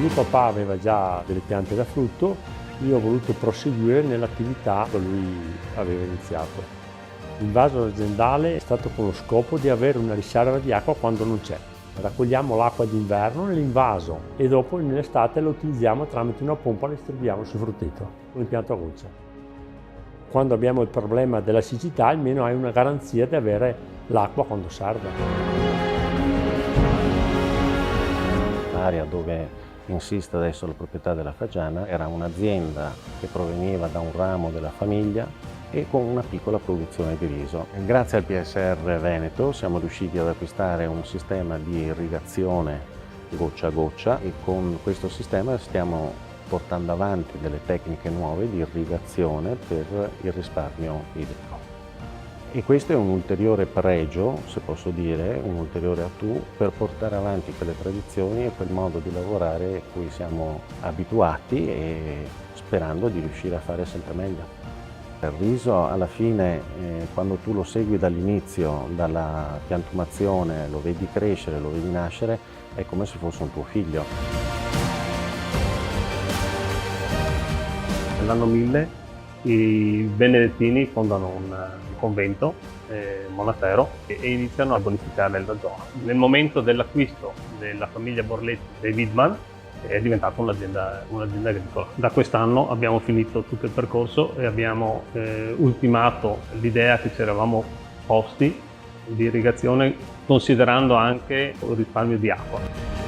Mio papà aveva già delle piante da frutto, io ho voluto proseguire nell'attività che lui aveva iniziato. L'invaso aziendale è stato con lo scopo di avere una riserva di acqua quando non c'è. Raccogliamo l'acqua d'inverno nell'invaso e dopo nell'estate la utilizziamo tramite una pompa, la distribuiamo sul frutteto, con l'impianto a goccia. Quando abbiamo il problema della siccità, almeno hai una garanzia di avere l'acqua quando serve. L'area dove insiste adesso la proprietà della Fagiana era un'azienda che proveniva da un ramo della famiglia e con una piccola produzione di riso. Grazie al PSR Veneto siamo riusciti ad acquistare un sistema di irrigazione goccia a goccia e con questo sistema stiamo portando avanti delle tecniche nuove di irrigazione per il risparmio idrico. E questo è un ulteriore pregio, se posso dire, un ulteriore attu per portare avanti quelle tradizioni e quel modo di lavorare a cui siamo abituati e sperando di riuscire a fare sempre meglio. Il riso alla fine, quando tu lo segui dall'inizio, dalla piantumazione, lo vedi crescere, lo vedi nascere, è come se fosse un tuo figlio. Nell'anno 1000 i benedettini fondano un convento, monastero, e iniziano a bonificare la zona. Nel momento dell'acquisto della famiglia Borletti dei Widman è diventata un'azienda agricola. Da quest'anno abbiamo finito tutto il percorso e abbiamo ultimato l'idea che ci eravamo posti di irrigazione, considerando anche il risparmio di acqua.